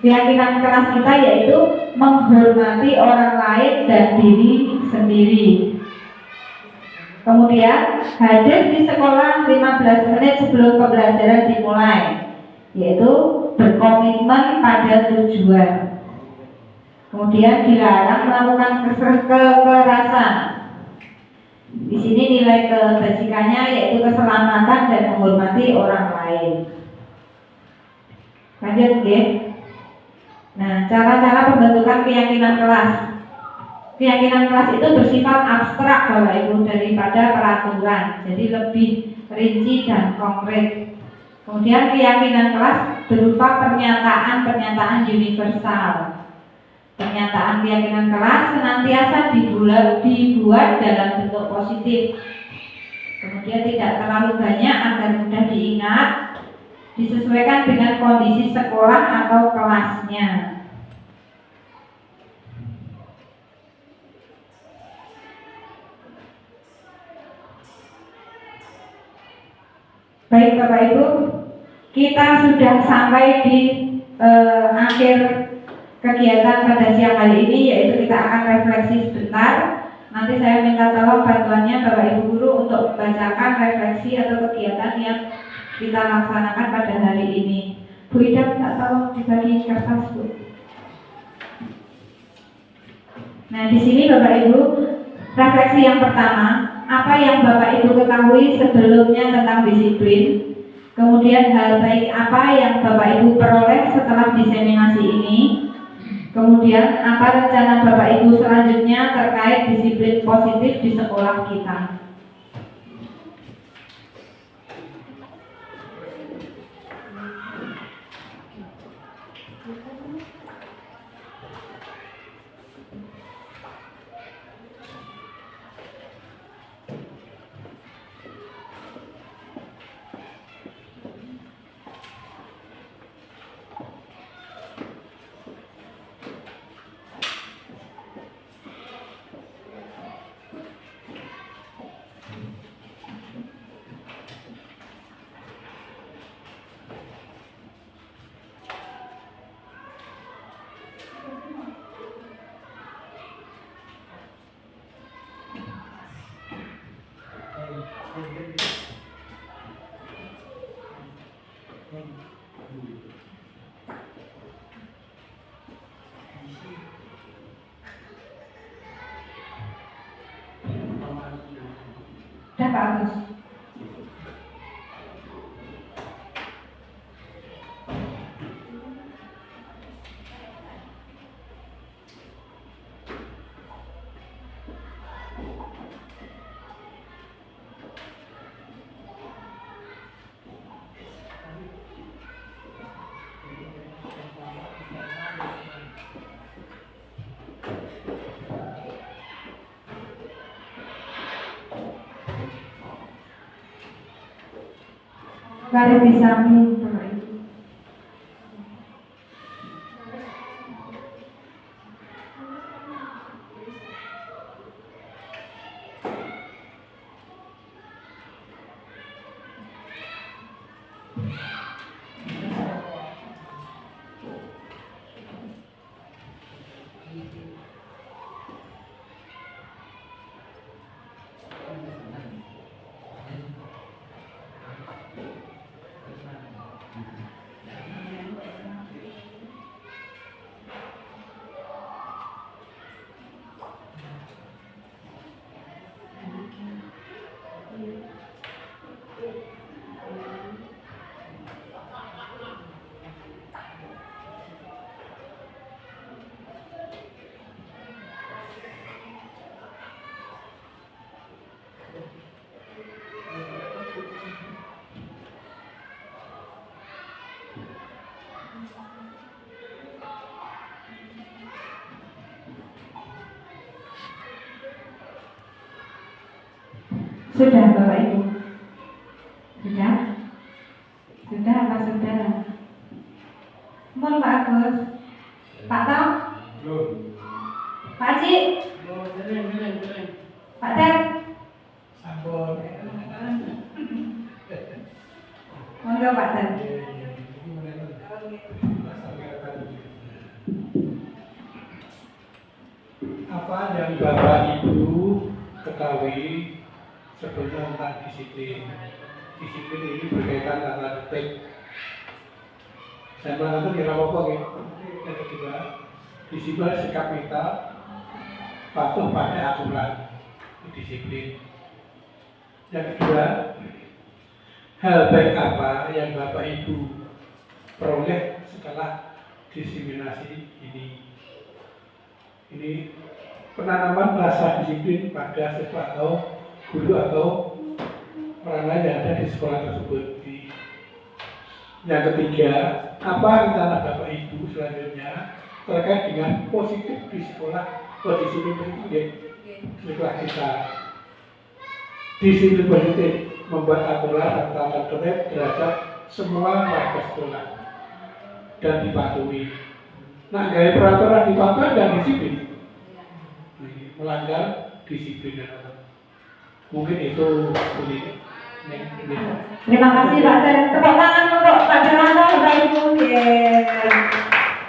[SPEAKER 4] Keyakinan kelas kita yaitu menghormati orang lain dan diri sendiri. Kemudian hadir di sekolah 15 menit sebelum pembelajaran dimulai, yaitu berkomitmen pada tujuan. Kemudian dilarang melakukan kekerasan. Di sini nilai kebajikannya yaitu keselamatan dan menghormati orang lain. Lanjut ya. Nah, cara-cara pembentukan keyakinan kelas. Keyakinan kelas itu bersifat abstrak Bapak Ibu daripada peraturan, jadi lebih rinci dan konkret. Kemudian keyakinan kelas berupa pernyataan-pernyataan universal. Pernyataan keyakinan kelas senantiasa dibuat dalam bentuk positif. Kemudian tidak terlalu banyak agar mudah diingat, disesuaikan dengan kondisi sekolah atau kelasnya. Baik Bapak Ibu, kita sudah sampai di akhir kegiatan pada siang hari ini, yaitu kita akan refleksi sebentar. Nanti saya minta tolong bantuannya Bapak Ibu Guru untuk membacakan refleksi atau kegiatan yang kita laksanakan pada hari ini. Bu Ida minta tolong dibagi kertas Bu. Nah, di sini Bapak Ibu, refleksi yang pertama, apa yang Bapak Ibu ketahui sebelumnya tentang disiplin, kemudian hal baik apa yang Bapak Ibu peroleh setelah diseminasi ini, kemudian apa rencana Bapak Ibu selanjutnya terkait disiplin positif di sekolah kita. Udah Pak Agus. Kalau bisa minta itu. Sudah Bapak Ibu? Sudah? Sudah apa sudah? Mohon Pak Agus. Pak Tom? Pak Haji? Pak Ter?
[SPEAKER 7] Sampun.
[SPEAKER 4] Monggo Pak Ter.
[SPEAKER 7] Apa yang Bapak Ibu ketahui sebelumnya tentang disiplin? Disiplin ini berkaitan tata tertib. Saya bilang itu kira apa ya? Yang kedua, disiplin sikap kita patuh pada aturan, disiplin. Yang kedua, hal baik apa yang Bapak Ibu peroleh setelah diseminasi ini? Ini penanaman rasa disiplin pada siswa atau guru atau orang lain yang ada di sekolah tersebut. Yang ketiga, apa rencana Bapak Ibu selanjutnya terkait dengan positif di sekolah atau disiplin setelah kita disiplin positif membuat aturan dan tata tertib terhadap semua warga sekolah dan dipatuhi. Nah, gaya peraturan dipatuhi dan disiplin, melanggar disiplin dan mungkin itu ini.
[SPEAKER 4] Terima kasih Pak Ter. Tepuk tangan untuk Pak Derano, Bapak Ibu.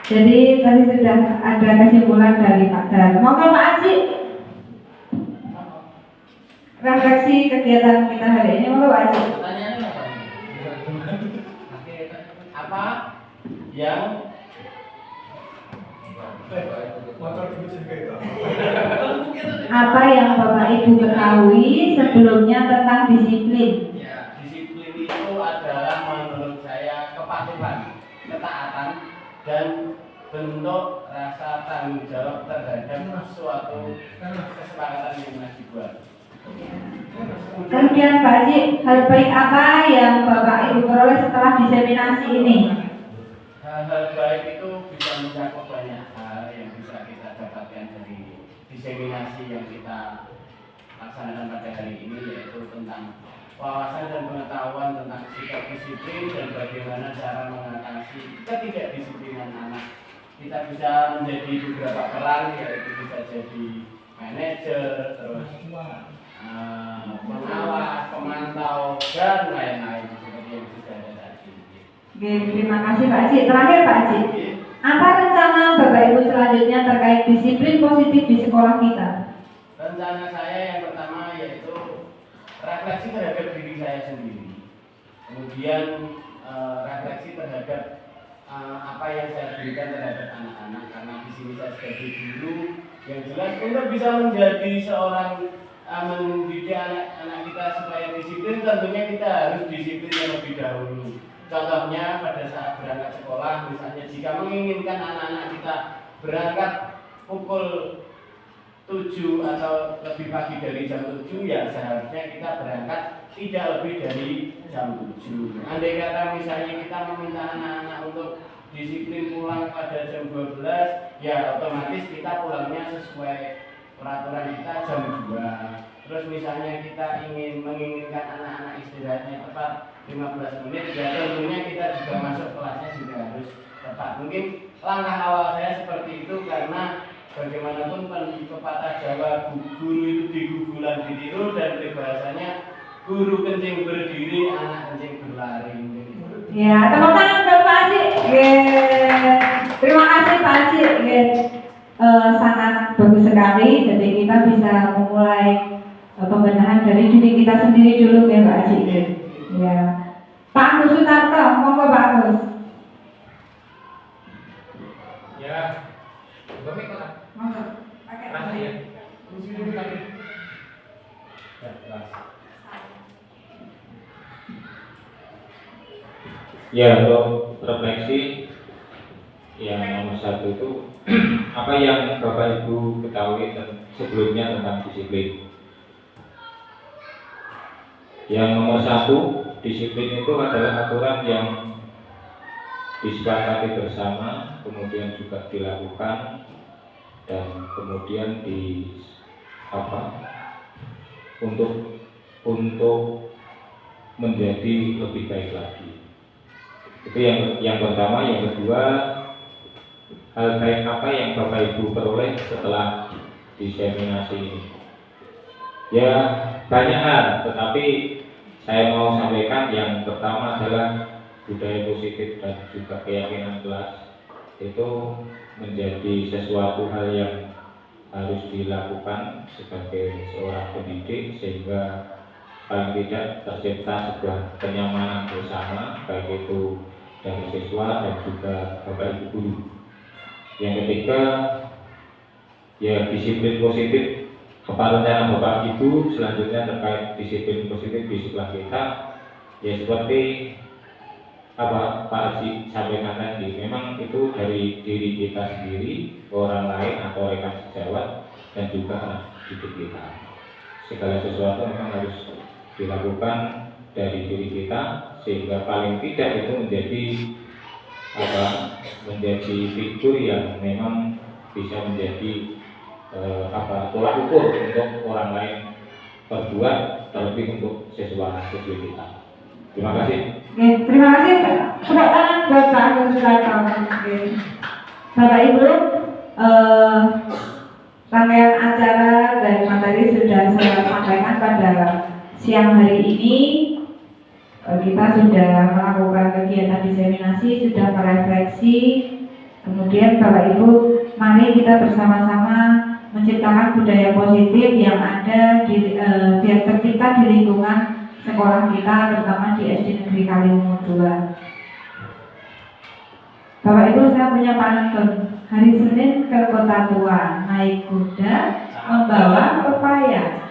[SPEAKER 4] Jadi tadi sudah ada kesimpulan dari Pak Ter. Monggo Pak Haji. Refleksi kegiatan kita hari ini, monggo Pak Haji.
[SPEAKER 10] Pertanyaannya apa yang
[SPEAKER 4] apa yang Bapak Ibu ketahui sebelumnya tentang disiplin?
[SPEAKER 10] ya, disiplin itu adalah menurut saya kepatuhan, ketaatan, dan bentuk rasa tanggung jawab terhadap suatu kesepakatan yang telah dibuat.
[SPEAKER 4] Kemudian Pak Haji, hal baik apa yang Bapak Ibu peroleh setelah diseminasi ini?
[SPEAKER 10] Hal-hal baik itu bisa mencakup banyak hal yang bisa kita dapatkan dari diseminasi yang kita laksanakan pada hari ini, yaitu tentang wawasan dan pengetahuan tentang sikap disiplin dan bagaimana cara mengatasi ketidakdisiplinan anak. Kita bisa menjadi beberapa peran, yaitu bisa jadi manajer, terus pengawas, pemantau, dan lain-lain seperti yang sudah ada tadi.
[SPEAKER 4] Oke, terima kasih Pak Haji. Terakhir Pak Haji, apa rencana Bapak Ibu selanjutnya terkait disiplin positif di sekolah kita?
[SPEAKER 10] Rencana saya yang pertama yaitu refleksi terhadap diri saya sendiri. Kemudian refleksi terhadap apa yang saya berikan terhadap anak-anak, karena di sini saya sebagai guru yang jelas untuk bisa menjadi seorang mendidik anak-anak kita supaya disiplin, tentunya kita harus disiplin terlebih dahulu. Contohnya pada saat berangkat sekolah, misalnya jika menginginkan anak-anak kita berangkat pukul 7 atau lebih pagi dari jam 7, ya seharusnya kita berangkat tidak lebih dari jam 7. Andai kata misalnya kita meminta anak-anak untuk disiplin pulang pada jam 12, ya otomatis kita pulangnya sesuai peraturan kita jam 2. Terus misalnya kita menginginkan anak-anak istirahatnya tepat 15 menit, ya tentunya kita juga masuk kelasnya juga harus tepat. Mungkin langkah awal saya seperti itu, karena bagaimanapun pepatah Jawa, guru itu digugulan ditiru, dan peribahasanya guru kencing berdiri, anak kencing berlari.
[SPEAKER 4] Ya, tepuk tangan buat Pak Haji. Terima kasih Pak Haji. Sangat bagus sekali. Jadi kita bisa memulai pembenahan dari diri kita sendiri dulu ya Pak Haji. Ya, Pak Agus Sutarto, monggo Pak Agus.
[SPEAKER 7] Ya,
[SPEAKER 4] Monggo. Pakai
[SPEAKER 7] ya.
[SPEAKER 11] Ya, untuk refleksi yang nomor 1 itu apa yang Bapak Ibu ketahui sebelumnya tentang disiplin. Yang nomor 1, disiplin itu adalah aturan yang disepakati bersama, kemudian juga dilakukan, dan kemudian untuk menjadi lebih baik lagi. Itu yang pertama. Yang kedua, hal baik apa yang Bapak Ibu peroleh setelah diseminasi ini? Ya, banyak hal, tetapi saya mau sampaikan yang pertama adalah budaya positif dan juga keyakinan kelas. Itu menjadi sesuatu hal yang harus dilakukan sebagai seorang pendidik, sehingga paling tidak tercipta sebuah kenyamanan bersama, baik itu dari siswa dan juga Bapak Ibu guru. Yang ketiga, ya disiplin positif. Apa rencana Bapak Ibu selanjutnya terkait disiplin positif di sekolah kita? Ya seperti apa Pak Haji sampaikan tadi, memang itu dari diri kita sendiri, orang lain atau rekan sejawat, dan juga anak didik kita. Segala sesuatu memang harus dilakukan dari diri kita, sehingga paling tidak itu menjadi figur yang memang bisa menjadi tolak ukur untuk orang lain berbuat, terlebih untuk siswa-siswi kita. Terima kasih.
[SPEAKER 4] Terima kasih. Tepuk tangan buat Pak Agus Sutarto. Bapak Ibu, rangkaian acara dari materi sudah saya sampaikan pada siang hari ini. Kita sudah melakukan kegiatan diseminasi, sudah merefleksi. Kemudian Bapak Ibu, mari kita bersama-sama menciptakan budaya positif yang ada biar tercipta di lingkungan sekolah kita, terutama di SD Negeri Kaliwungu 2. Bapak Ibu, saya punya pantun. Hari Senin ke Kota Tua, naik kuda, membawa pepaya.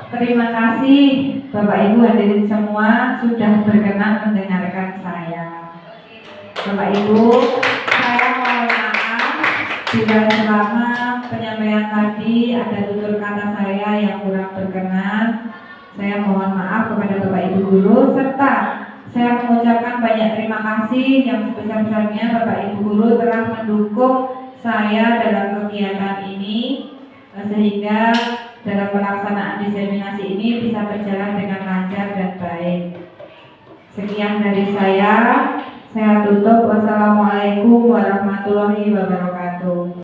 [SPEAKER 4] Terima kasih Bapak Ibu hadirin semua sudah berkenan mendengarkan saya. Bapak Ibu, saya mohon maaf jika selama penyampaian tadi ada tutur kata saya yang kurang berkenan. Saya mohon maaf kepada Bapak Ibu guru, serta saya mengucapkan banyak terima kasih yang sebesar-besarnya Bapak Ibu guru telah mendukung saya dalam kegiatan ini, sehingga dalam pelaksanaan diseminasi ini bisa berjalan dengan lancar dan baik. Sekian dari saya tutup. Wassalamualaikum warahmatullahi wabarakatuh.